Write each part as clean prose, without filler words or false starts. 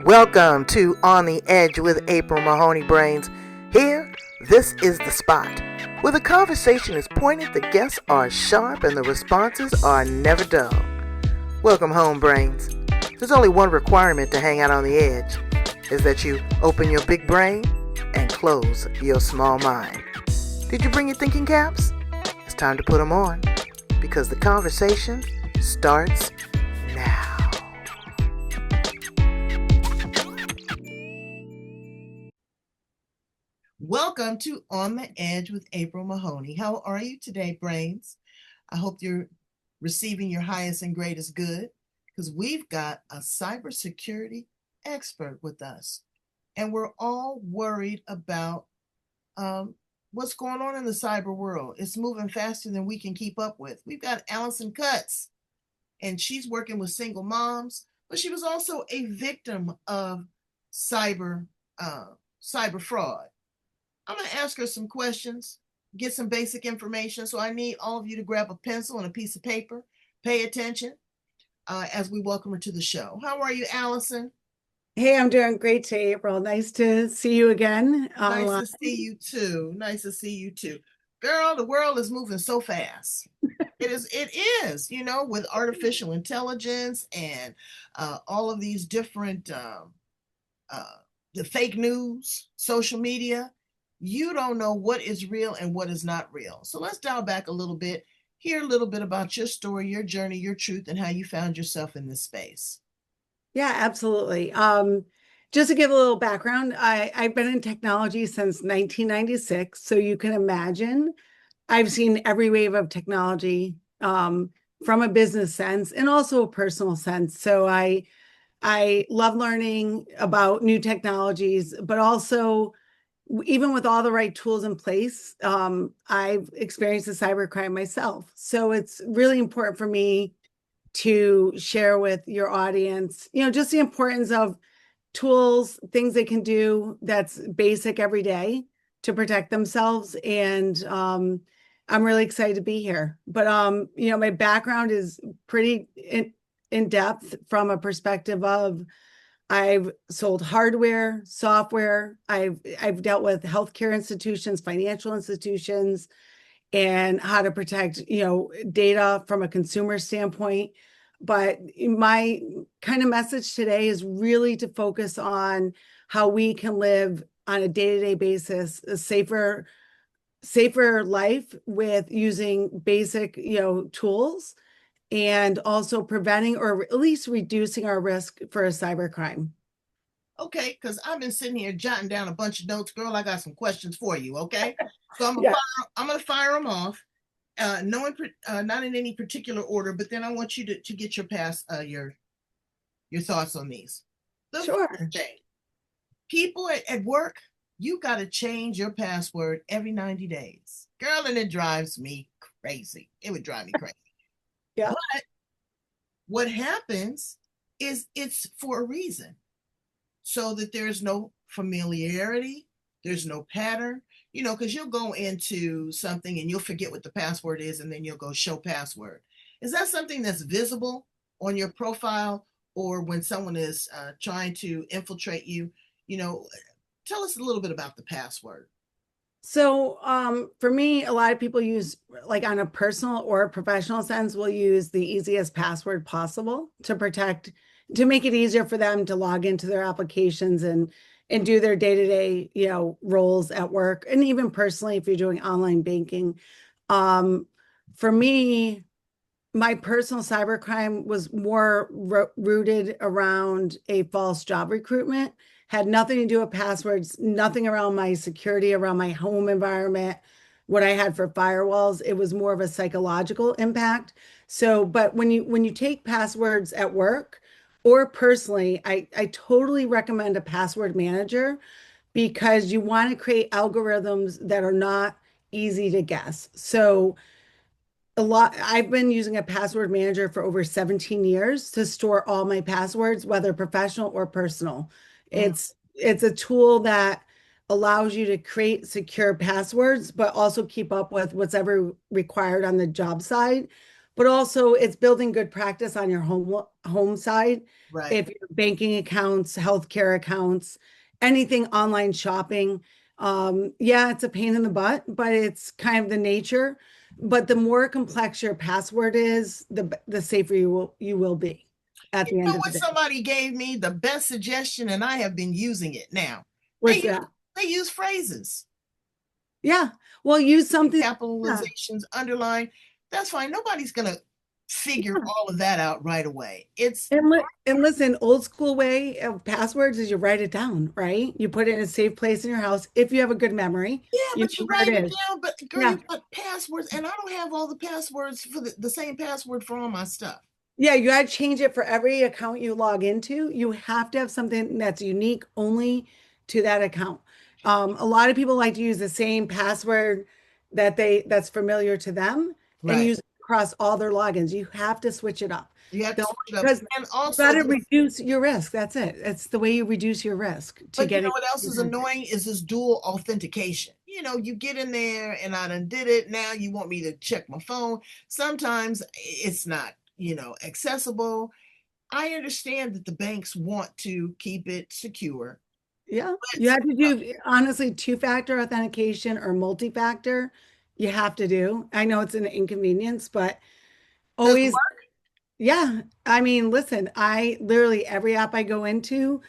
Welcome to On the Edge with April Mahoney Brains. Here, this is the spot where the conversation is pointed, the guests are sharp, and the responses are never dull. Welcome home, Brains. There's only one requirement to hang out on the edge, is that you open your big brain and close your small mind. Did you bring your thinking caps? It's time to put them on, because the conversation starts now. Welcome to On the Edge with April Mahoney. How are you today, Brains? I hope you're receiving your highest and greatest good, because we've got a cybersecurity expert with us. And we're all worried about what's going on in the cyber world. It's moving faster than we can keep up with. We've got Allison Cutts, and she's working with single moms, but she was also a victim of cyber fraud. I'm going to ask her some questions, get some basic information. So I need all of you to grab a pencil and a piece of paper. Pay attention as we welcome her to the show. How are you, Allison? Hey, I'm doing great today, April. Nice to see you again. Nice to see you too. Nice to see you too. Girl, the world is moving so fast. It is, with artificial intelligence and all of these different the fake news, social media. You don't know what is real and what is not real. So let's dial back a little bit, hear a little bit about your story, your journey, your truth, and how you found yourself in this space. Yeah, absolutely. Just to give a little background, I've been in technology since 1996. So you can imagine I've seen every wave of technology from a business sense and also a personal sense. So I love learning about new technologies, but also even with all the right tools in place, I've experienced a cybercrime myself. So it's really important for me to share with your audience, just the importance of tools, things they can do that's basic every day to protect themselves. And I'm really excited to be here. But, my background is pretty in depth from a perspective of I've sold hardware, software. I've dealt with healthcare institutions, financial institutions, and how to protect, data from a consumer standpoint. But my kind of message today is really to focus on how we can live on a day-to-day basis, a safer life with using basic, tools, and also preventing or at least reducing our risk for a cybercrime. Okay, because I've been sitting here jotting down a bunch of notes, girl. I got some questions for you. Okay, so Yeah. I'm gonna fire them off, not in any particular order, but then I want you to get your your thoughts on these. The Sure. first thing, people at work, you got to change your password every 90 days, girl, and it drives me crazy. It would drive me crazy. Yeah. But what happens is it's for a reason, so that there's no familiarity, there's no pattern, because you'll go into something and you'll forget what the password is, and then you'll go show password. Is that something that's visible on your profile, or when someone is trying to infiltrate you? Tell us a little bit about the password. So for me, a lot of people use, like on a personal or a professional sense, will use the easiest password possible to make it easier for them to log into their applications and do their day-to-day, roles at work. And even personally, if you're doing online banking. For me, my personal cybercrime was more rooted around a false job recruitment, had nothing to do with passwords, nothing around my security, around my home environment, what I had for firewalls. It was more of a psychological impact. So, but when you take passwords at work or personally, I totally recommend a password manager, because you want to create algorithms that are not easy to guess. So I've been using a password manager for over 17 years to store all my passwords, whether professional or personal. Mm. It's a tool that allows you to create secure passwords, but also keep up with what's ever required on the job side. but also it's building good practice on your home side. Right. If your banking accounts, healthcare accounts, anything online shopping, yeah, it's a pain in the butt, but it's kind of the nature. But the more complex your password is, the safer you will be at You the know end of the what? day. Somebody gave me the best suggestion, and I have been using it now. They What's use, that? they use phrases, Yeah. Well, use something. Yeah. capitalizations, underline. That's fine. Nobody's gonna figure Yeah. all of that out right away. It's And listen, old school way of passwords is you write it down, right? You put it in a safe place in your house. If you have a good memory, Yeah, you but know you where write it it is. down. But girl, Yeah. you got passwords, and I don't have all the passwords for the same password for all my stuff. Yeah, you got to change it for every account you log into. You have to have something that's unique only to that account. A lot of people like to use the same password that's familiar to them and Right. use it across all their logins. You have to switch it up. You have to Don't, switch it up. because And you got also to this, reduce your risk. That's it. It's the way you reduce your risk to but you know getting. what else is annoying is this dual authentication. You get in there and I done did it. Now you want me to check my phone. Sometimes it's not, accessible. I understand that the banks want to keep it secure. Yeah, you But have to do honestly two-factor authentication or multi-factor. You have to do. I know it's an inconvenience, but does it always, work? yeah. I mean, listen, I literally every app I go into,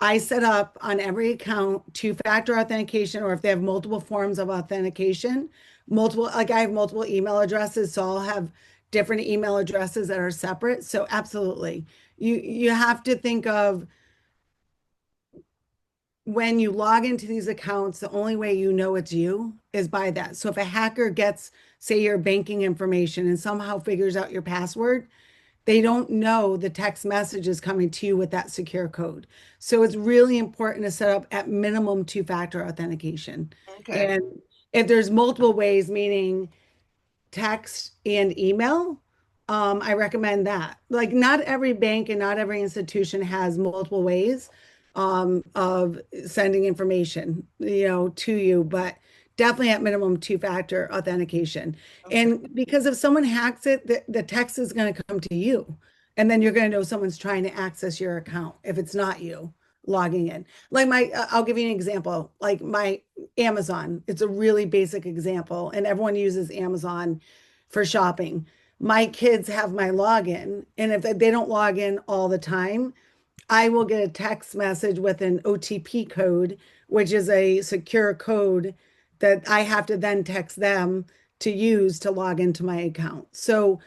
I set up on every account two-factor authentication, or if they have multiple forms of authentication, like I have multiple email addresses, so I'll have different email addresses that are separate. So absolutely. You have to think of when you log into these accounts, the only way you know it's you is by that. So if a hacker gets, say, your banking information and somehow figures out your password, they don't know the text message is coming to you with that secure code. So it's really important to set up at minimum two-factor authentication. Okay. And if there's multiple ways, meaning text and email, I recommend that. Like, not every bank and not every institution has multiple ways of sending information, to you, but definitely at minimum two-factor authentication. Okay. And because if someone hacks it, the text is going to come to you, and then you're going to know someone's trying to access your account if it's not you logging in. Like I'll give you an example. Like my Amazon, it's a really basic example, and everyone uses Amazon for shopping. My kids have my login, and if they don't log in all the time, I will get a text message with an OTP code, which is a secure code that I have to then text them to use to log into my account. So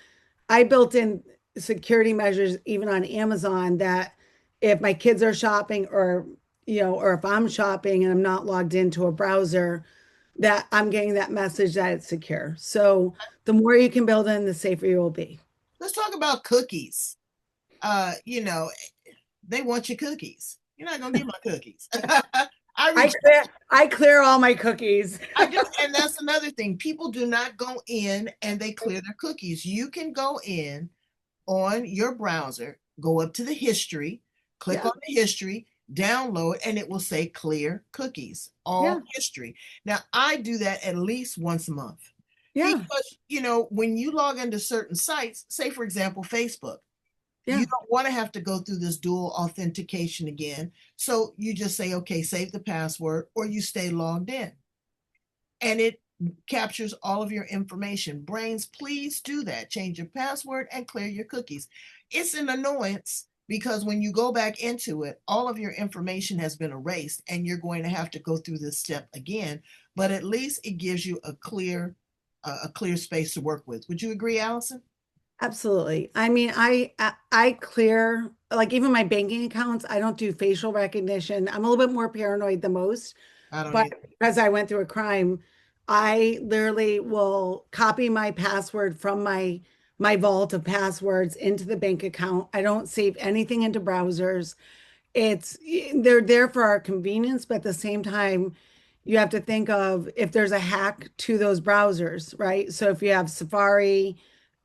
I built in security measures even on Amazon that if my kids are shopping, or if I'm shopping and I'm not logged into a browser, that I'm getting that message that it's secure. So the more you can build in, the safer you will be. Let's talk about cookies. Uh, you know, they want your cookies. You're not gonna get my cookies. I I reject. clear I clear all my cookies. I do, and that's another thing. People do not go in and they clear their cookies. You can go in on your browser, go up to the history, click Yeah, on the history, download, and it will say clear cookies, all yeah, history. Now, I do that at least once a month yeah, because, when you log into certain sites, say, for example, Facebook, you yeah, don't want to have to go through this dual authentication again. So you just say, okay, save the password, or you stay logged in. And it captures all of your information. Brains, please do that. Change your password and clear your cookies. It's an annoyance because when you go back into it, all of your information has been erased and you're going to have to go through this step again. But at least it gives you a clear space to work with. Would you agree, Allison? absolutely. I mean, I clear, like, even my banking accounts. I don't do facial recognition. I'm a little bit more paranoid than most, I don't but either. because I went through a crime, I literally will copy my password from my vault of passwords into the bank account. I don't save anything into browsers. It's they're there for our convenience, but at the same time, you have to think of if there's a hack to those browsers, right? So if you have Safari,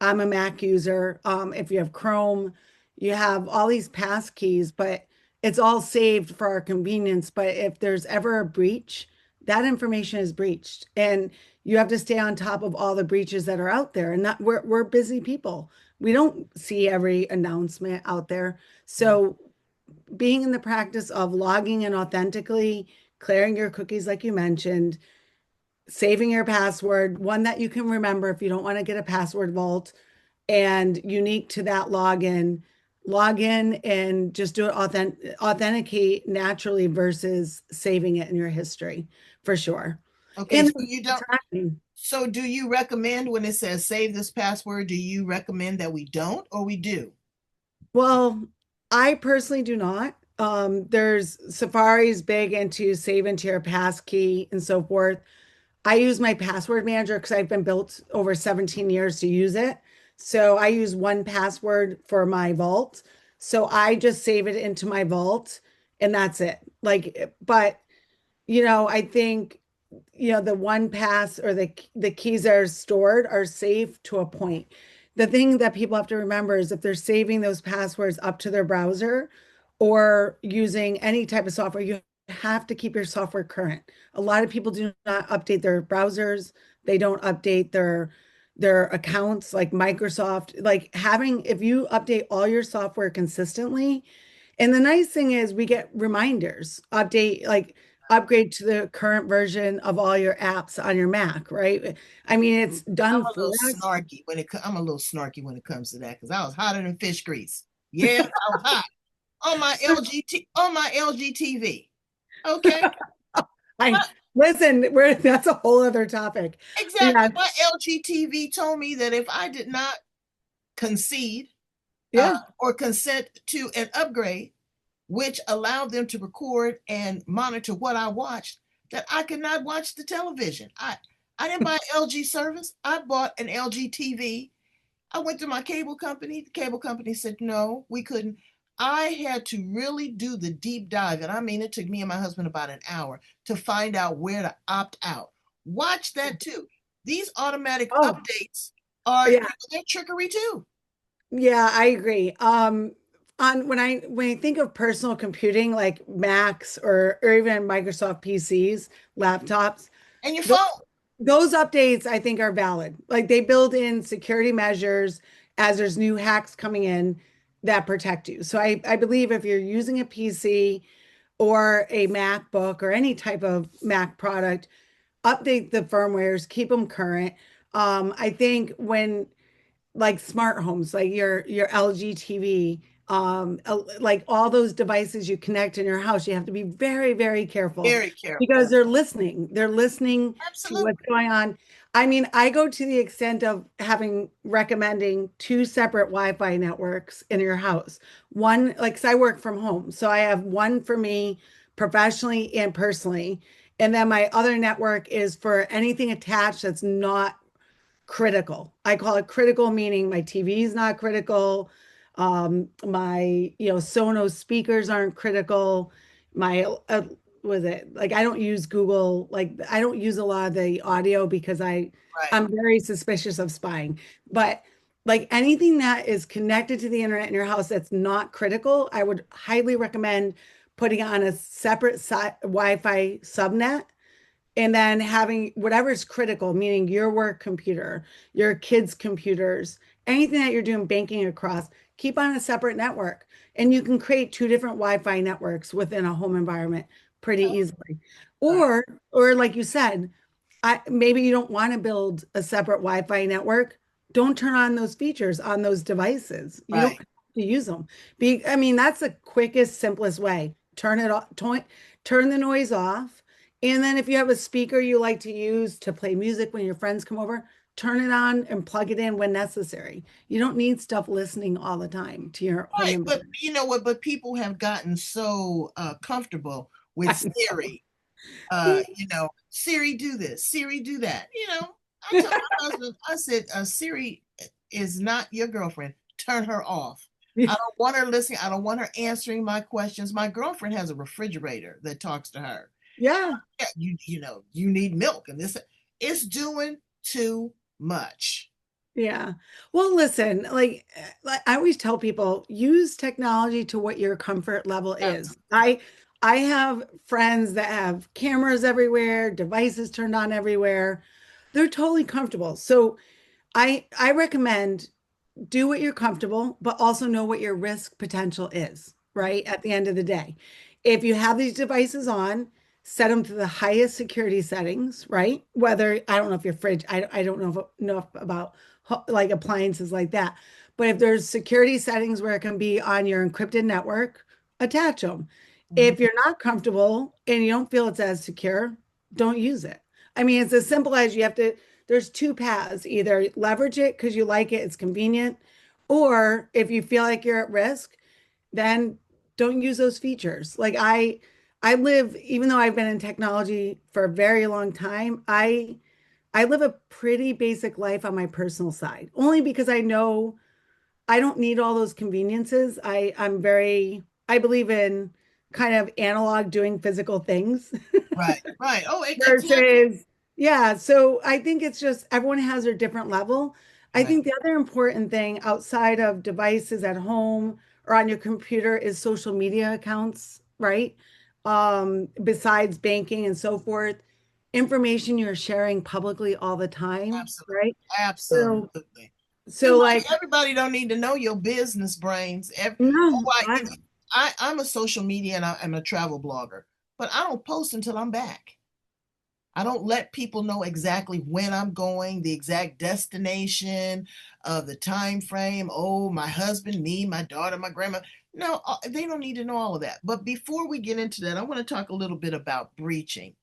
I'm a Mac user. If you have Chrome, you have all these pass keys, but it's all saved for our convenience. But if there's ever a breach, that information is breached. And you have to stay on top of all the breaches that are out there. And that we're busy people. We don't see every announcement out there. Mm. So being in the practice of logging in authentically, clearing your cookies, like you mentioned, saving your password, one that you can remember if you don't want to get a password vault and unique to that login. Log in and just do it authenticate naturally versus saving it in your history for sure. Okay, And so you don't, time. so do you recommend when it says save this password, do you recommend that we don't or we do? Well, I personally do not. There's Safari's big into save into your pass key and so forth. I use my password manager because I've been built over 17 years to use it. So I use one password for my vault. So I just save it into my vault and that's it. Like, but I think, the one pass or the keys that are stored are safe to a point. The thing that people have to remember is if they're saving those passwords up to their browser or using any type of software, you have to keep your software current. A lot of people do not update their browsers. They don't update their accounts like Microsoft. Like having, if you update all your software consistently, and the nice thing is we get reminders, upgrade to the current version of all your apps on your Mac, right? I mean, it's I'm done a for little us. snarky when I'm a little snarky when it comes to that because I was hotter than fish grease. Yes, I was hot on my LG TV. Okay, I listen, that's a whole other topic. exactly. Yeah, My LG TV told me that if I did not concede uh, yeah. or consent to an upgrade, which allowed them to record and monitor what I watched, that I could not watch the television. I didn't buy LG service. I bought an LG TV. I went to my cable company. The cable company said, no, we couldn't. I had to really do the deep dive. And I mean, it took me and my husband about an hour to find out where to opt out. Watch that too. These automatic Oh, updates are, yeah. they're trickery too. Yeah, I agree. On when I think of personal computing like Macs or even Microsoft PCs, laptops, And your those, phone. those updates I think are valid. Like they build in security measures as there's new hacks coming in that protect you. So I believe if you're using a PC or a MacBook or any type of Mac product, update the firmwares, keep them current. I think when like smart homes, like your LG TV, like all those devices you connect in your house, you have to be very, very careful Very careful. because they're listening. They're listening to what's Absolutely. going on. I mean, I go to the extent of having recommending two separate Wi-Fi networks in your house. One, like, 'cause I work from home, so I have one for me professionally and personally. And then my other network is for anything attached that's not critical. I call it critical, meaning my TV is not critical. My, Sonos speakers aren't critical. My, was it like I don't use Google, like I don't use a lot of the audio because Right. I'm very suspicious of spying. But like anything that is connected to the internet in your house that's not critical, I would highly recommend putting on a separate Wi-Fi subnet and then having whatever's critical, meaning your work computer, your kids' computers, anything that you're doing banking across, keep on a separate network. And you can create two different Wi-Fi networks within a home environment pretty Yeah. easily. Right. Or like you said, maybe you don't want to build a separate Wi-Fi network. Don't turn on those features on those devices. You don't Right. have to use them. I mean, that's the quickest, simplest way. Turn it off, turn the noise off. And then if you have a speaker you like to use to play music when your friends come over, turn it on and plug it in when necessary. You don't need stuff listening all the time to your home Right. But environment. you know what? But people have gotten so comfortable with I Siri. know. Siri, do this, Siri, do that. I told my husband, I said, Siri is not your girlfriend. Turn her off. I don't want her listening. I don't want her answering my questions. My girlfriend has a refrigerator that talks to her. Yeah. Yeah, you need milk and this. It's doing too much. Yeah. Well, listen, like I always tell people, use technology to what your comfort level is. Absolutely. I have friends that have cameras everywhere, devices turned on everywhere. They're totally comfortable. So I recommend do what you're comfortable, but also know what your risk potential is, right? At the end of the day. If you have these devices on, set them to the highest security settings, right? Whether I don't know if your fridge, I don't know about like appliances like that. But if there's security settings where it can be on your encrypted network, attach them. Mhm. If you're not comfortable and you don't feel it's as secure, don't use it. I mean, it's as simple as you have to, there's two paths. Either leverage it because you like it, it's convenient, or if you feel like you're at risk, then don't use those features. Like I live, even though I've been in technology for a very long time, I live a pretty basic life on my personal side, only because I know I don't need all those conveniences. I believe in kind of analog doing physical things Right, right. Oh, exactly. versus, yeah. So I think it's just everyone has their different level. I Right. think the other important thing outside of devices at home or on your computer is social media accounts, right? Besides banking and so forth, information you're sharing publicly all the time, Absolutely. right? So, Absolutely. so like, Everybody don't need to know your business, brains. Oh, no, I'm a social media and I'm a travel blogger, but I don't post until I'm back. I don't let people know exactly when I'm going, the exact destination, the time frame. Oh, my husband, me, my daughter, my grandma. No, they don't need to know all of that. But before we get into that, I want to talk a little bit about breaching.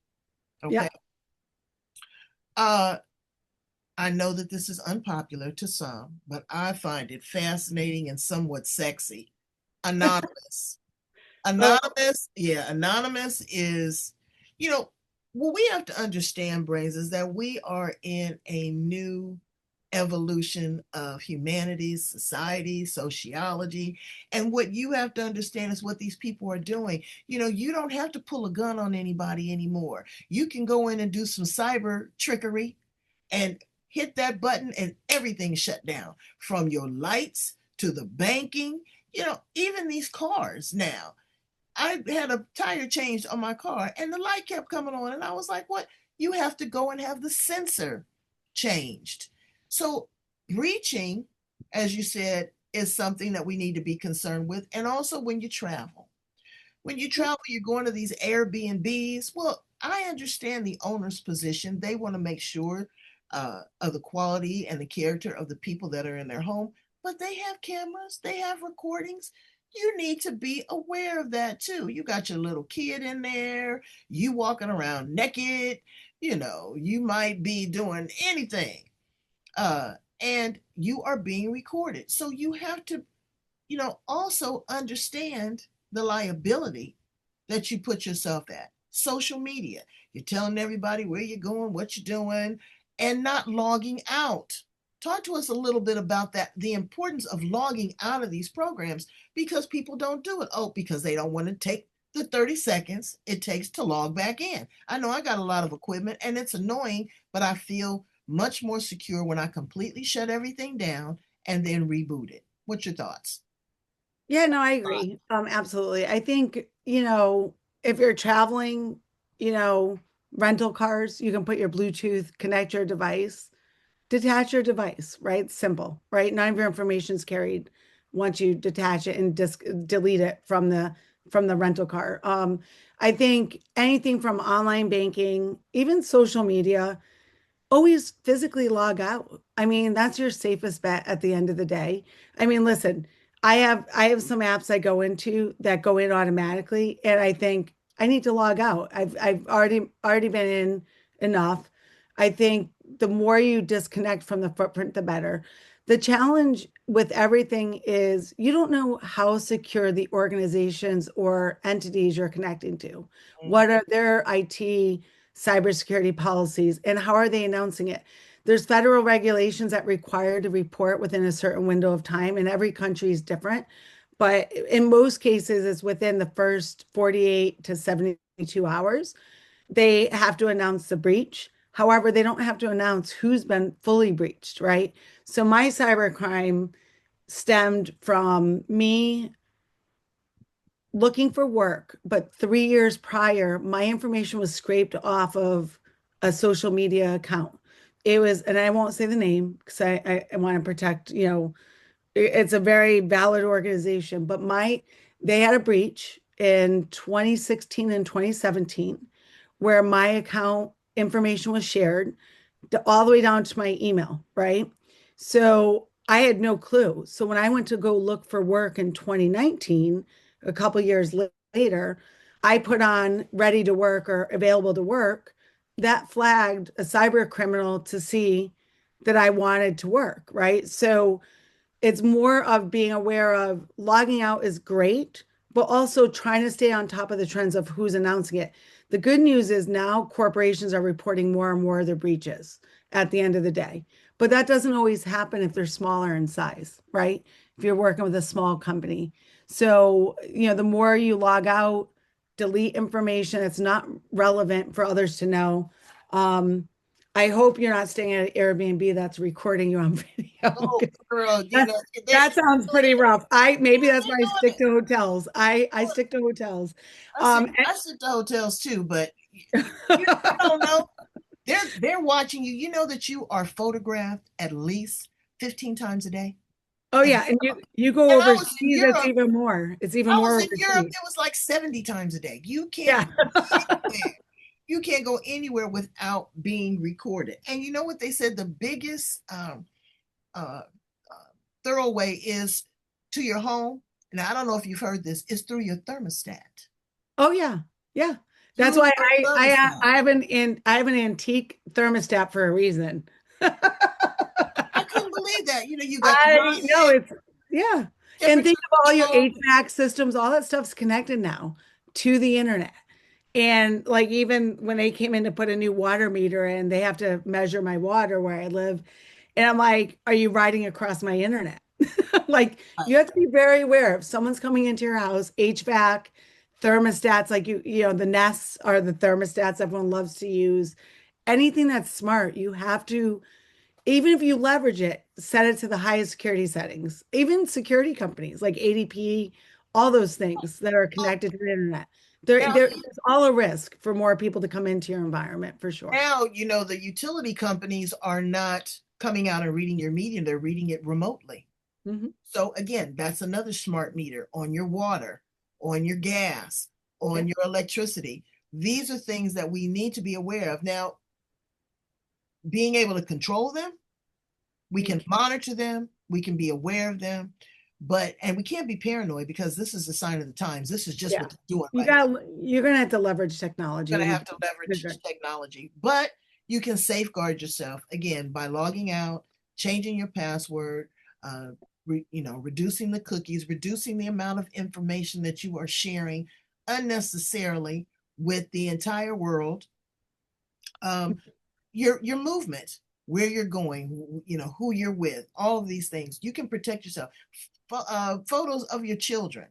yeah. Okay. I know that this is unpopular to some, but I find it fascinating and somewhat sexy. Anonymous. Oh, Anonymous, yeah, anonymous is, you know, what we have to understand, Brains, is that we are in a new evolution of humanities, society, sociology. And what you have to understand is what these people are doing. You don't have to pull a gun on anybody anymore. You can go in and do some cyber trickery and hit that button and everything's shut down from your lights to the banking, even these cars now. I had a tire changed on my car and the light kept coming on. And I was like, what? You have to go and have the sensor changed. So, breaching, as you said, is something that we need to be concerned with. And also when you travel. When you travel, you're going to these Airbnbs. Well, I understand the owner's position. They want to make sure of the quality and the character of the people that are in their home, but they have cameras, they have recordings. You need to be aware of that too. You got your little kid in there, you walking around naked, you might be doing anything, and you are being recorded. So you have to also understand the liability that you put yourself at. Social media, you're telling everybody where you're going, what you're doing, and not logging out. Talk to us a little bit about that, the importance of logging out of these programs because people don't do it. Oh, because they don't want to take the 30 seconds it takes to log back in. I know I got a lot of equipment and it's annoying, but I feel much more secure when I completely shut everything down and then reboot it. What's your thoughts? yeah, no, I agree. Absolutely. I think, if you're traveling, you know, rental cars, you can put your Bluetooth, connect your device, detach your device, right? Simple, right? None of your information is carried once you detach it and delete it from the rental car. I think anything from online banking, even social media, always physically log out. I mean, that's your safest bet at the end of the day. I mean, listen, I have some apps I go into that go in automatically, and I think I need to log out. I've already been in enough. I think the more you disconnect from the footprint, the better. The challenge with everything is you don't know how secure the organizations or entities you're connecting to. Mm, What are their IT cybersecurity policies and how are they announcing it? There's federal regulations that require to report within a certain window of time, and every country is different. But in most cases, it's within the first 48 to 72 hours. They have to announce the breach. However, they don't have to announce who's been fully breached, right? So my cybercrime stemmed from me looking for work, but 3 years prior, my information was scraped off of a social media account. It was, and I won't say the name because I want to protect, it's a very valid organization, but they had a breach in 2016 and 2017 where my account information was shared all the way down to my email, right? So I had no clue. So when I went to go look for work in 2019, a couple years later, I put on ready to work or available to work. That flagged a cyber criminal to see that I wanted to work, right? So it's more of being aware of logging out is great, but also trying to stay on top of the trends of who's announcing it. The good news is now corporations are reporting more and more of their breaches at the end of the day. But that doesn't always happen if they're smaller in size, right? If you're working with a small company. So, the more you log out, delete information that's not relevant for others to know. I hope you're not staying at an Airbnb that's recording you on video. Oh, girl, That, that sounds pretty rough. Maybe that's why I doing stick it. to hotels. I stick to hotels. I And- I sit to hotels too, but you don't know. They're watching you. You know that you are photographed at least 15 times a day. oh And yeah, and you go and I was in overseas, it's Europe. even more. It's even I more was in Europe. overseas. It was like 70 times a day. Yeah. You can't go anywhere without being recorded. And you know what they said? The biggest uh, thorough way is to your home. Now I don't know if you've heard this. Is through your thermostat. Oh yeah. Yeah. That's Through why your thermostat. I have an antique thermostat for a reason. I couldn't believe that. You got the I hot know it's yeah. And temperature think of all your control. HVAC systems, all that stuff's connected now to the internet. And like even when they came in to put a new water meter in, they have to measure my water where I live. And I'm like, are you riding across my internet? Like you have to be very aware if someone's coming into your house, HVAC, thermostats, like the Nests are the thermostats everyone loves to use. Anything that's smart, you have to, even if you leverage it, set it to the highest security settings. Even security companies like ADP, all those things that are Oh, connected to the internet. now, There's all a risk for more people to come into your environment for sure. now, the utility companies are not coming out and reading your meter, they're reading it remotely. Mhm. So again, that's another smart meter on your water, on your gas, on Yep. your electricity. These are things that we need to be aware of. Now, being able to control them, we You can monitor them, we can be aware of them, and we can't be paranoid because this is a sign of the times. This is just Yeah. what they're doing right now. You're gonna have to leverage technology You're when going to you have to leverage good. technology, but you can safeguard yourself again by logging out, changing your password, reducing the cookies, reducing the amount of information that you are sharing unnecessarily with the entire world. Um, your movement, where you're going, who you're with, all of these things. You can protect yourself. Photos of your children.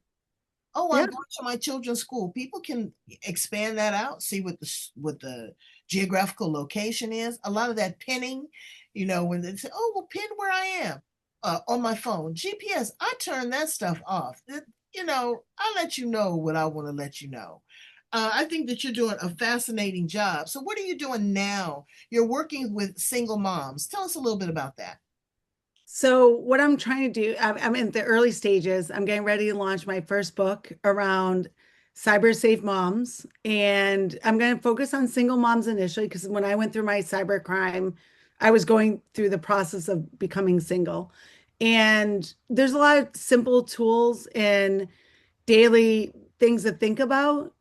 Oh, I'm Yeah. going to my children's school. People can expand that out, see what the geographical location is. A lot of that pinning, when they say, "Oh, well, pin where I am on my phone." GPS, I turn that stuff off. I let you know what I want to let you know. I think that you're doing a fascinating job. So, what are you doing now? You're working with single moms. Tell us a little bit about that. So what I'm trying to do, I'm in the early stages. I'm getting ready to launch my first book around cyber safe moms, and I'm going to focus on single moms initially because when I went through my cyber crime, I was going through the process of becoming single. And there's a lot of simple tools and daily things to think about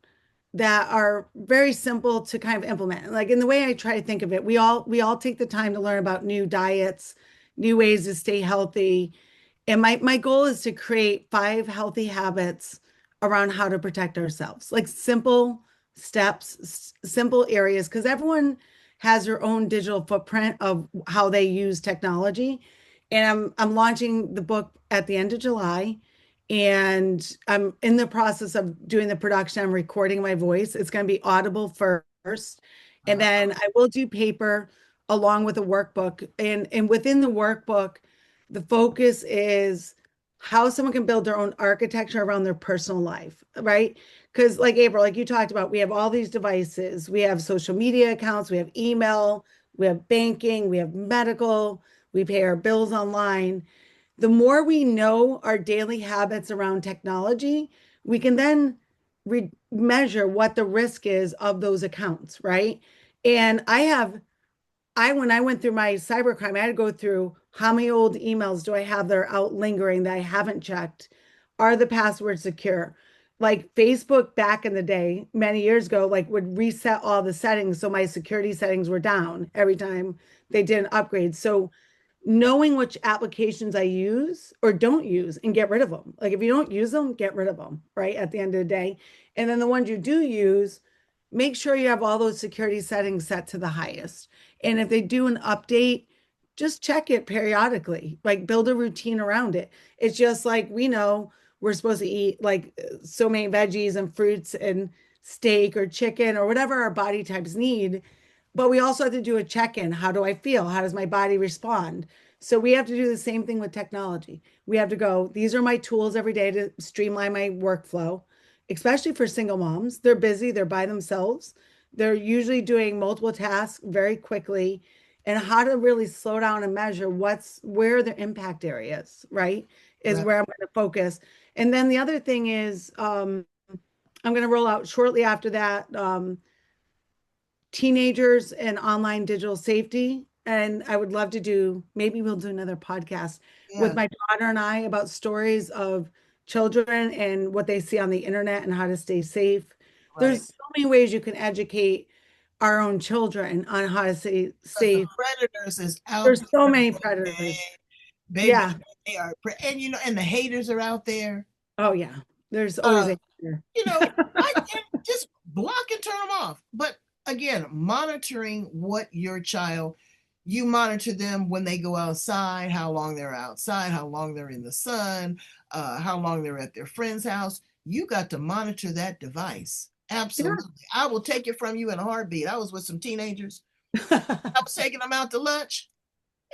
that are very simple to kind of implement. Like in the way I try to think of it, we all take the time to learn about new diets, new ways to stay healthy. And my goal is to create 5 healthy habits around how to protect ourselves. Like simple steps, simple areas, because everyone has their own digital footprint of how they use technology. And I'm launching the book at the end of July and I'm in the process of doing the production. I'm recording my voice. It's going to be audible first, and Uh-huh. then I will do paper along with a workbook. And within the workbook, the focus is how someone can build their own architecture around their personal life, right? Because, like April, like you talked about, we have all these devices, we have social media accounts, we have email, we have banking, we have medical, we pay our bills online. The more we know our daily habits around technology, we can then measure what the risk is of those accounts, right? And when I went through my cybercrime, I had to go through how many old emails do I have that are out lingering that I haven't checked? Are the passwords secure? Like Facebook back in the day, many years ago, like would reset all the settings. So my security settings were down every time they did an upgrade. So knowing which applications I use or don't use and get rid of them. Like if you don't use them, get rid of them, right? At the end of the day. And then the ones you do use, make sure you have all those security settings set to the highest. And if they do an update, just check it periodically, like build a routine around it. It's just like we know we're supposed to eat like so many veggies and fruits and steak or chicken or whatever our body types need. But we also have to do a check-in. How do I feel? How does my body respond? So we have to do the same thing with technology. We have to go, these are my tools every day to streamline my workflow, especially for single moms. They're busy, they're by themselves. They're usually doing multiple tasks very quickly, and how to really slow down and measure where the impact areas, right? Is Right. where I'm going to focus. And then the other thing is, I'm going to roll out shortly after that. Teenagers and online digital safety. And I would love to do, maybe we'll do another podcast with Yeah. my daughter and I about stories of children and what they see on the internet and how to stay safe. Right. There's so many ways you can educate our own children on how to stay But the safe. predators is out There's so there, many baby. predators. Baby, Yeah. they are, and and the haters are out there. Oh, yeah. There's always Uh, a here. I can just block and turn them off. But again, monitoring what your child, you monitor them when they go outside, how long they're outside, how long they're in the sun, how long they're at their friend's house. You got to monitor that device. Absolutely. I will take it from you in a heartbeat. I was with some teenagers. Yeah. I was taking them out to lunch.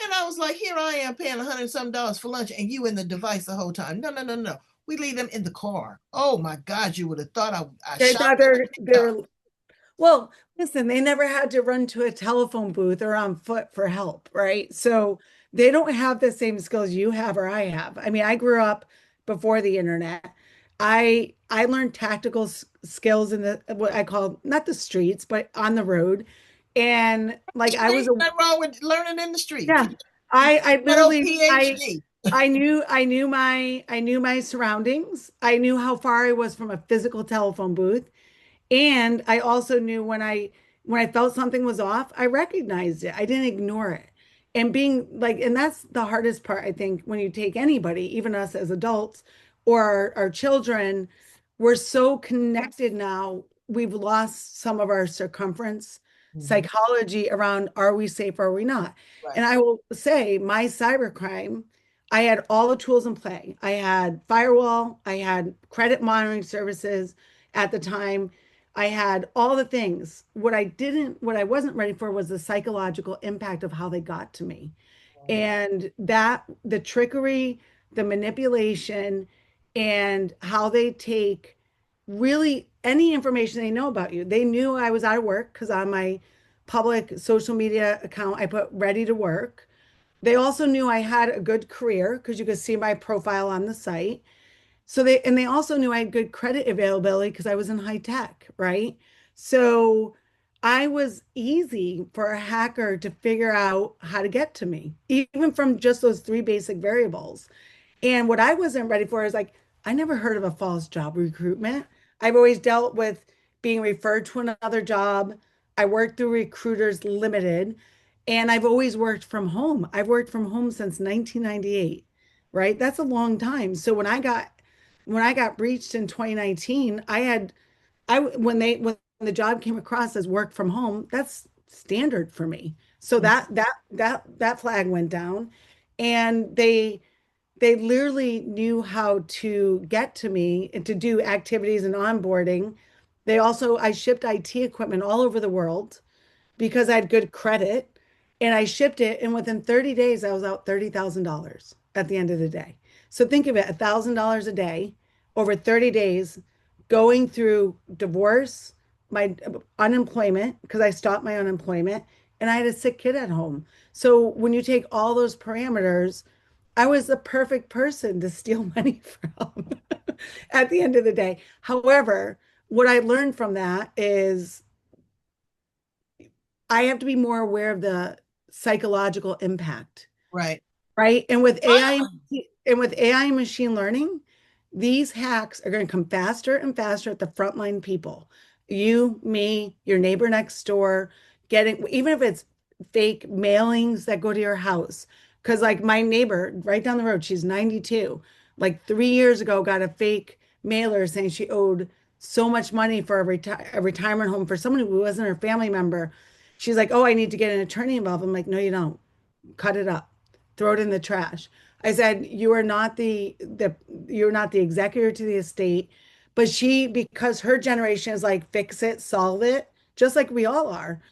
And I was like, here I am paying $100 for lunch, and you in the device the whole time. No, no, no, no. We leave them in the car. Oh my God, you would have thought I They shot thought them in the they're pickup. well, listen, they never had to run to a telephone booth or on foot for help, right? So they don't have the same skills you have or I have. I mean, I grew up before the internet. I learned tactical skills in the what I call not the streets, but on the road. And like I was Ain't a nothing wrong with learning in the streets. yeah, I That old literally PhD. I knew my surroundings. I knew how far I was from a physical telephone booth. And I also knew when I felt something was off, I recognized it. I didn't ignore it. And being like, and that's the hardest part, I think, when you take anybody, even us as adults or our children, we're so connected now. We've lost some of our circumference Mhm. psychology around are we safe or are we not? And Right. I will say my cybercrime, I had all the tools in play. I had firewall, I had credit monitoring services at the time. I had all the things. What I wasn't ready for was the psychological impact of how they got to me. And that the trickery, the manipulation, and how they take really any information they know about you. They knew I was out of work because on my public social media account, I put ready to work. They also knew I had a good career because you could see my profile on the site. So they also knew I had good credit availability because I was in high tech, right? So I was easy for a hacker to figure out how to get to me, even from just those three basic variables. And what I wasn't ready for is like, I never heard of a false job recruitment. I've always dealt with being referred to another job. I worked through Recruiters Limited, and I've always worked from home. I've worked from home since 1998, right? That's a long time. So when I got breached in 2019, when the job came across as work from home, that's standard for me. So that flag went down, and they literally knew how to get to me and to do activities and onboarding. I shipped IT equipment all over the world because I had good credit, and I shipped it. And within 30 days, I was out $30,000 at the end of the day. So think of it, $1,000 a day over 30 days, going through divorce, my unemployment, because I stopped my unemployment, and I had a sick kid at home. So when you take all those parameters, I was the perfect person to steal money from at the end of the day. However, what I learned from that is I have to be more aware of the psychological impact, Right. right? And with AI Ah, and with AI and machine learning, these hacks are going to come faster and faster at the frontline people. You, me, your neighbor next door, getting even if it's fake mailings that go to your house. Because like my neighbor right down the road, she's 92, like 3 years ago, got a fake mailer saying she owed so much money for a retirement home for someone who wasn't her family member. She's like, "Oh, I need to get an attorney involved." I'm like, "No, you don't. Cut it up. Throw it in the trash." I said, "You are not you're not the executor to the estate." But she, because her generation is like fix it, solve it, just like we all are.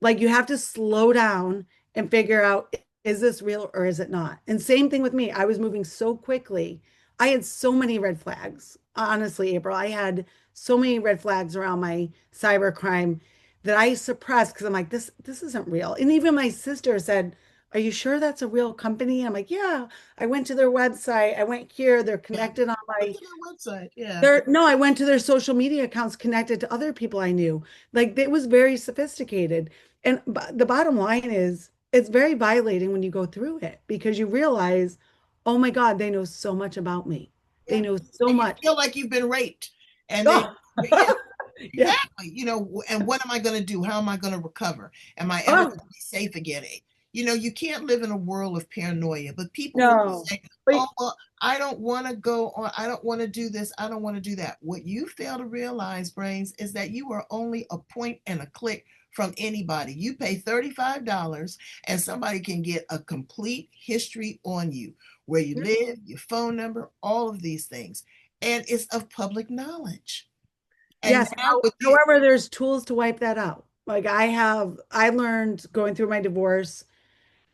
Like you have to slow down and figure out, is this real or is it not? And same thing with me. I was moving so quickly. I had so many red flags. Honestly, April, I had so many red flags around my cyber crime that I suppressed because I'm like, this isn't real. And even my sister said, "Are you sure that's a real company?" I'm like, "Yeah, I went to their website. I went here. They're yeah. connected on Went my to their website. Yeah. there, no, I went to their social media accounts connected to other people I knew. Like it was very sophisticated. And the bottom line is it's very violating when you go through it because you realize, oh my God, they know so much about me. They Yeah. know so And you much. feel like you've been raped. And then, Oh, yeah, yeah. exactly. And what am I going to do? How am I going to recover? Am I ever Oh, going to be safe again? You can't live in a world of paranoia, but people will no. say, oh, But well, I don't want to go on. I don't want to do this. I don't want to do that. What you fail to realize, Brains, is that you are only a point and a click from anybody. You pay $35 and somebody can get a complete history on you, where you live, your phone number, all of these things. And it's of public knowledge. And yes, now with the however, there's tools to wipe that out. Like I learned going through my divorce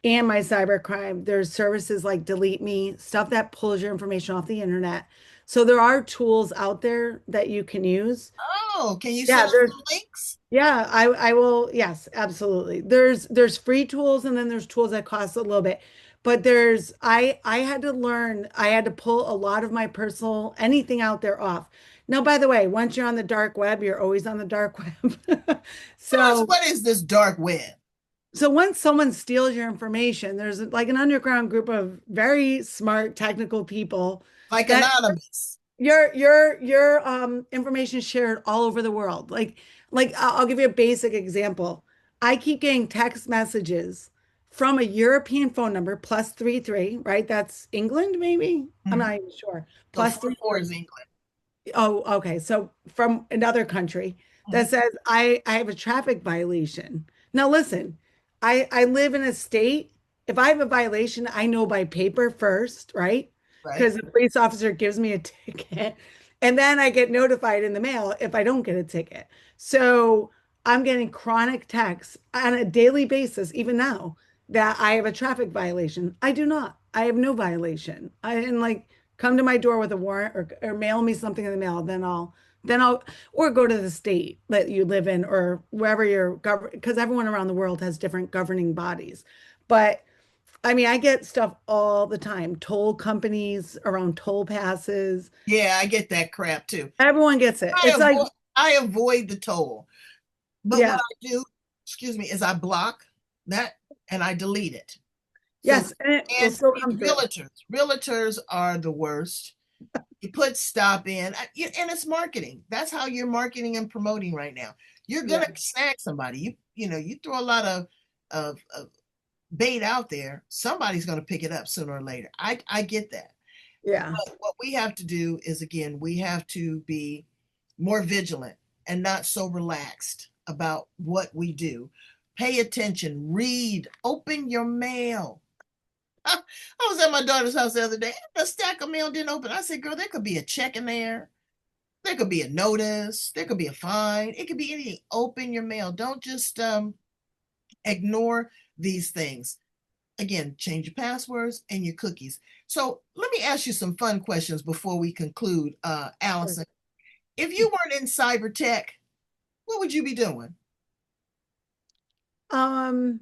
and my cybercrime. There's services like Delete Me, stuff that pulls your information off the internet. So there are tools out there that you can use. Oh, can you Yeah, send us there's some links? yeah, I will. Yes, absolutely. There's free tools and then there's tools that cost a little bit. But I had to learn, I had to pull a lot of my personal anything out there off. Now, by the way, once you're on the dark web, you're always on the dark web. Tell us, So what is this dark web? So once someone steals your information, there's like an underground group of very smart technical people Like that anonymous. your information is shared all over the world. Like I'll give you a basic example. I keep getting text messages from a European phone number +33, right? That's England, maybe? I'm Mhm. not even sure. So Plus four three four three. is England. Oh, okay. So from another country Mhm. that says I have a traffic violation. Now listen, I live in a state. If I have a violation, I know by paper first, right? Right? Because the police officer gives me a ticket, and then I get notified in the mail if I don't get a ticket. So I'm getting chronic texts on a daily basis, even now, that I have a traffic violation. I do not. I have no violation. I and like come to my door with a warrant or mail me something in the mail, then I'll or go to the state that you live in or wherever you're govern because everyone around the world has different governing bodies. But I mean, I get stuff all the time. Toll companies around toll passes. Yeah, I get that crap too. Everyone gets it. I It's like, avoid I avoid the toll. But what yeah, I do, excuse me, is I block that and I delete it. So yes, and it will and still these come through. realtors are the worst. You put stop in, and it's marketing. That's how you're marketing and promoting right now. You're Yeah, gonna snag somebody. You throw a lot of bait out there. Somebody's gonna pick it up sooner or later. I get that. yeah, But what we have to do is, again, we have to be more vigilant and not so relaxed about what we do. Pay attention, read, open your mail. I was at my daughter's house the other day. A stack of mail didn't open. I said, girl, there could be a check in there. There could be a notice. There could be a fine. It could be anything. Open your mail. Don't just ignore these things. again, change your passwords and your cookies. So let me ask you some fun questions before we conclude, Sure. Allison. If you weren't in cyber tech, what would you be doing? Um,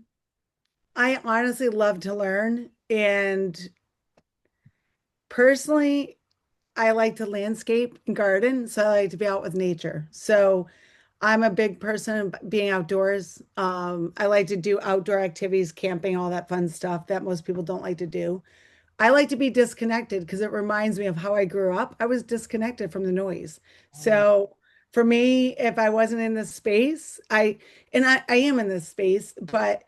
I honestly love to learn, and personally, I like to landscape and garden, so I like to be out with nature. So I'm a big person of being outdoors. I like to do outdoor activities, camping, all that fun stuff that most people don't like to do. I like to be disconnected because it reminds me of how I grew up. I was disconnected from the noise. Mm, So for me, if I wasn't in this space, I am in this space, but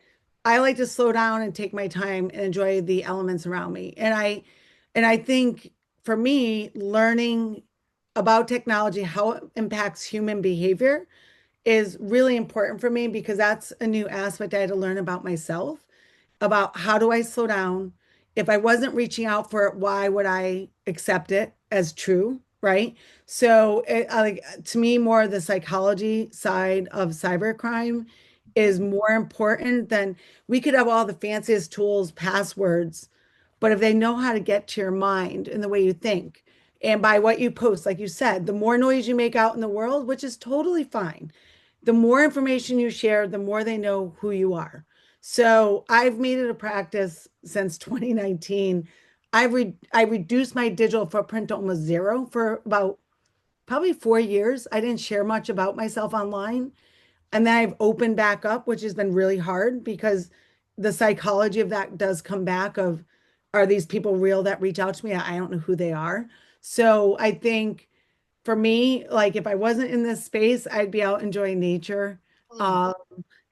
I like to slow down and take my time and enjoy the elements around me. And I think for me, learning about technology, how it impacts human behavior is really important for me because that's a new aspect I had to learn about myself, about how do I slow down? If I wasn't reaching out for it, why would I accept it as true? Right. So, like to me, more the psychology side of cybercrime is more important than we could have all the fanciest tools, passwords, but if they know how to get to your mind and the way you think, and by what you post, like you said, the more noise you make out in the world, which is totally fine, the more information you share, the more they know who you are. So I've made it a practice since 2019. I reduced my digital footprint to almost zero for about probably 4 years. I didn't share much about myself online. And then I've opened back up, which has been really hard because the psychology of that does come back of, are these people real that reach out to me? I don't know who they are. So I think for me, like if I wasn't in this space, I'd be out enjoying nature, mm. uh,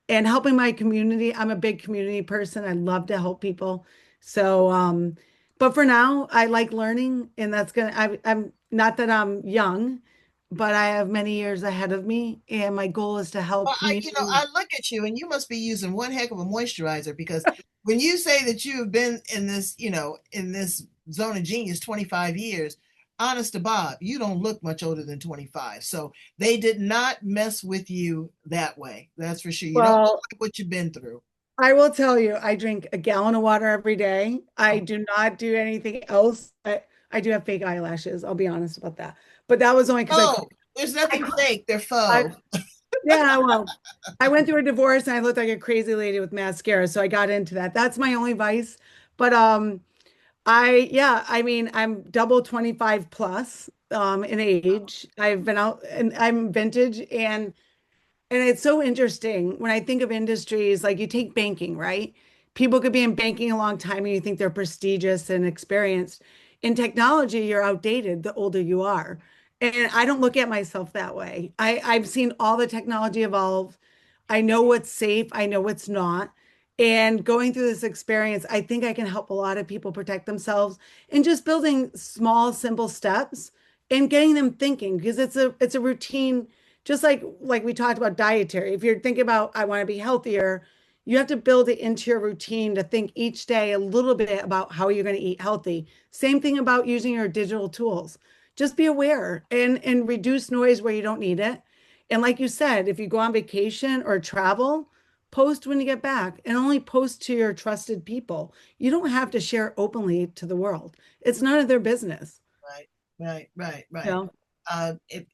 and helping my community. I'm a big community person. I love to help people. So, but for now, I like learning, and I'm not that I'm young, but I have many years ahead of me, and my goal is to help Well, community. I look at you and you must be using one heck of a moisturizer because when you say that you have been in this, in this zone of genius 25 years, honest to Bob, you don't look much older than 25. So they did not mess with you that way. That's for sure. You don't look Well, like what you've been through. I will tell you, I drink a gallon of water every day. I Oh, do not do anything else. I do have fake eyelashes. I'll be honest about that. But that was only because oh, there's I, nothing fake. They're I, faux. yeah, well, I went through a divorce and I looked like a crazy lady with mascara, so I got into that. That's my only vice. But yeah, I mean, I'm double 25 plus in age. I've been out and I'm vintage, and it's so interesting when I think of industries like you take banking, right? People could be in banking a long time and you think they're prestigious and experienced. In technology, you're outdated the older you are. And I don't look at myself that way. I've seen all the technology evolve. I know what's safe, I know what's not. And going through this experience, I think I can help a lot of people protect themselves and just building small, simple steps and getting them thinking because it's a routine, just like we talked about dietary. If you're thinking about I want to be healthier, you have to build it into your routine to think each day a little bit about how you're going to eat healthy. Same thing about using your digital tools. Just be aware and reduce noise where you don't need it. And like you said, if you go on vacation or travel, post when you get back and only post to your trusted people. You don't have to share openly to the world. It's none of their business. Right, right, right, You right. know? It,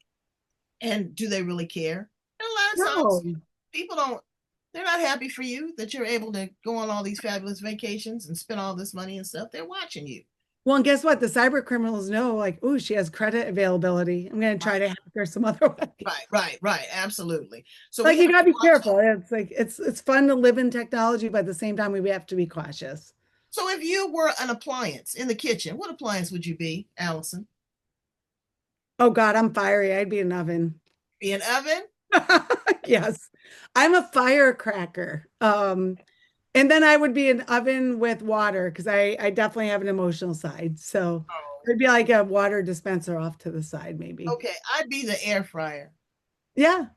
and do they really care? And a lot of times No. people don't, they're not happy for you that you're able to go on all these fabulous vacations and spend all this money and stuff. They're watching you. Well, and guess what? The cyber criminals know, like, oh, she has credit availability. I'm going to try Right, to hack her some other way. right, right, right. Absolutely. So we Like, have you got to to be watch careful. that. It's fun to live in technology, but at the same time, we have to be cautious. So if you were an appliance in the kitchen, what appliance would you be, Allison? Oh God, I'm fiery. I'd be an oven. Be an oven? Yes, I'm a firecracker. And then I would be an oven with water because I definitely have an emotional side. So Oh, it'd be like a water dispenser off to the side, maybe. okay. I'd be the air fryer. Yeah.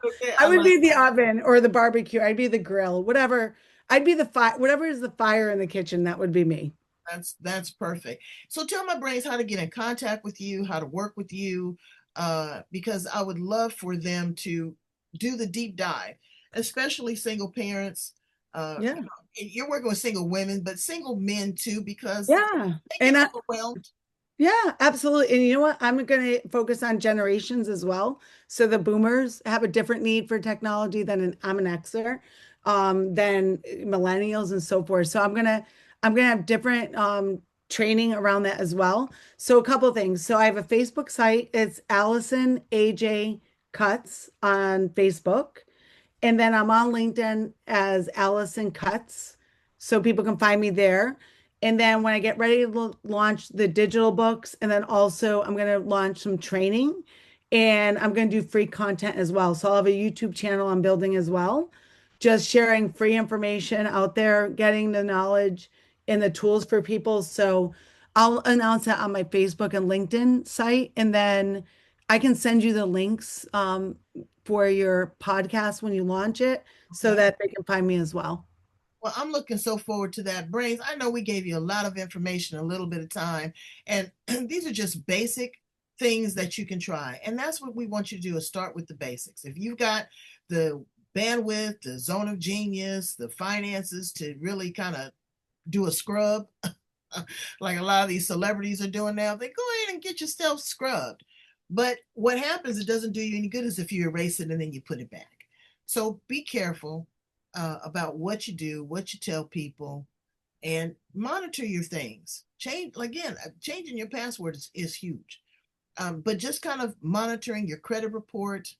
Okay, I I would like be the that. oven or the barbecue. I'd be the grill, whatever. I'd be the fire, whatever is the fire in the kitchen, that would be me. That's perfect. So tell my brains how to get in contact with you, how to work with you, because I would love for them to do the deep dive, especially single parents. Yeah. You're working with single women, but single men too, because Yeah. they get And overwhelmed. yeah, absolutely. And you know what? I'm going to focus on generations as well. So the boomers have a different need for technology I'm an Xer, than millennials and so forth. So I'm gonna have different training around that as well. So a couple of things. So I have a Facebook site. It's Allison AJ Cutts on Facebook. And then I'm on LinkedIn as Allison Cutts, so people can find me there. And then when I get ready to launch the digital books, and then also I'm going to launch some training and I'm going to do free content as well. So I'll have a YouTube channel I'm building as well, just sharing free information out there, getting the knowledge and the tools for people. So I'll announce that on my Facebook and LinkedIn site. And then I can send you the links for your podcast when you launch it so Okay. that they can find me as well. Well, I'm looking so forward to that. Brains, I know we gave you a lot of information, a little bit of time, and these are just basic things that you can try. And that's what we want you to do is start with the basics. If you've got the bandwidth, the zone of genius, the finances to really kind of do a scrub, like a lot of these celebrities are doing now, then go ahead and get yourself scrubbed. But what happens, it doesn't do you any good, is if you erase it and then you put it back. So be careful about what you do, what you tell people, and monitor your things. Change again, changing your password is huge. But just kind of monitoring your credit report,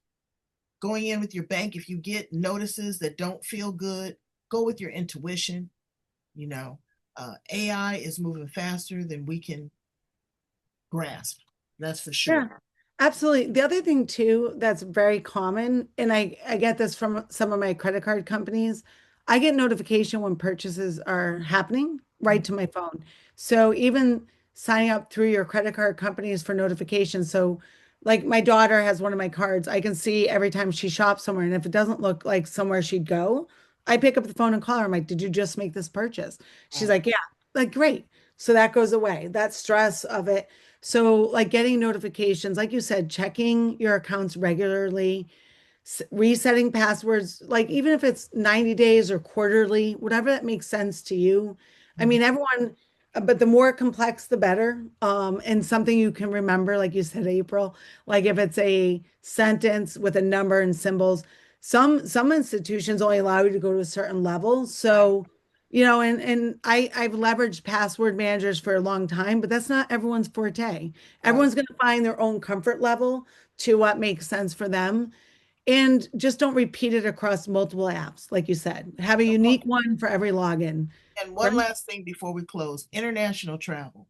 going in with your bank. If you get notices that don't feel good, go with your intuition. You know, AI is moving faster than we can grasp. That's for sure. Yeah, absolutely. The other thing too that's very common, and I get this from some of my credit card companies, I get notification when purchases are happening right to my phone. So even signing up through your credit card companies for notifications. So like my daughter has one of my cards, I can see every time she shops somewhere, and if it doesn't look like somewhere she'd go, I pick up the phone and call her. I'm like, "Did you just make this purchase?" She's Right. like, "Yeah." Like, great. So that goes away. That stress of it. So, like getting notifications, like you said, checking your accounts regularly, resetting passwords, like even if it's 90 days or quarterly, whatever that makes sense to you. I Mhm. mean, everyone, but the more complex, the better. And something you can remember, like you said, April, like if it's a sentence with a number and symbols, some institutions only allow you to go to a certain level. Right. So, and I've leveraged password managers for a long time, but that's not everyone's forte. Right. Everyone's going to find their own comfort level to what makes sense for them. And just don't repeat it across multiple apps, like you said. Have a unique one for every login. And one Right? last thing before we close, international travel.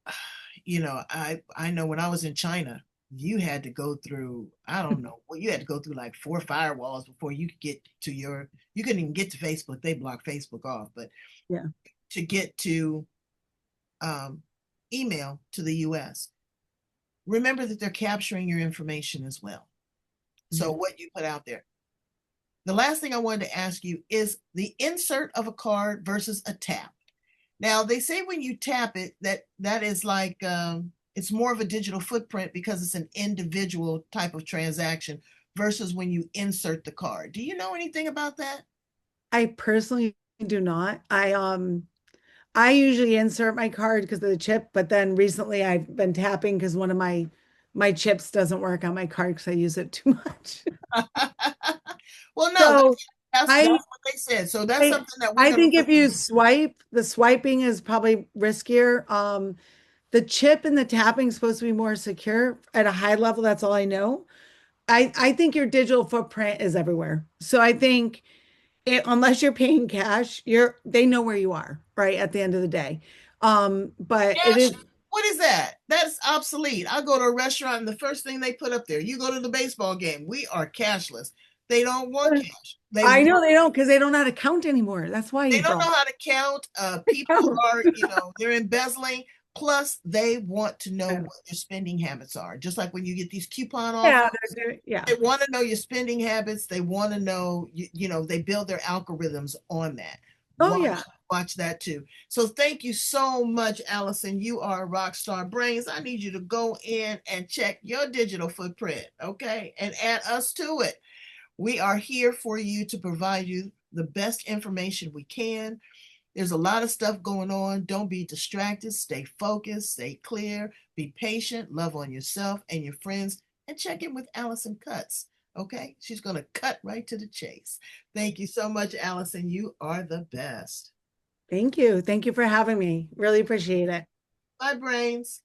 I know when I was in China, you had to go through, I don't know, well, you had to go through like 4 firewalls before you could get to you couldn't even get to Facebook. They blocked Facebook off, but Yeah. to get to um, email to the US, remember that they're capturing your information as well. So Mhm. what you put out there. The last thing I wanted to ask you is the insert of a card versus a tap. Now they say when you tap it that is like it's more of a digital footprint because it's an individual type of transaction versus when you insert the card. Do you know anything about that? I personally do not. I usually insert my card because of the chip, but then recently I've been tapping because one of my chips doesn't work on my card because I use it too much. Well, no, So that's I what they said. So that's I something that we're I going to think look if you into. swipe, the swiping is probably riskier. The chip and the tapping is supposed to be more secure at a high level. That's all I know. I think your digital footprint is everywhere. So I think unless you're paying cash, they know where you are, right? At the end of the day. But it Cash? is, What is that? That's obsolete. I go to a restaurant and the first thing they put up there, you go to the baseball game, we are cashless. They don't want cash. I know they don't because they don't know how to count anymore. That's why, They don't April. know how to count. People are, they're embezzling. Plus, they want to know what your spending habits are. Just like when you get these coupon Yeah, offers, yeah. they want to know your spending habits. They want to know, they build their algorithms on that. Oh, Watch, yeah. watch that too. So thank you so much, Allison. You are a rock star. Brains, I need you to go in and check your digital footprint, okay, and add us to it. We are here for you to provide you the best information we can. There's a lot of stuff going on. Don't be distracted. Stay focused, stay clear, be patient, love on yourself and your friends, and check in with Allison Cutts. Okay? She's going to cut right to the chase. Thank you so much, Allison. You are the best. Thank you. Thank you for having me. Really appreciate it. Bye, brains.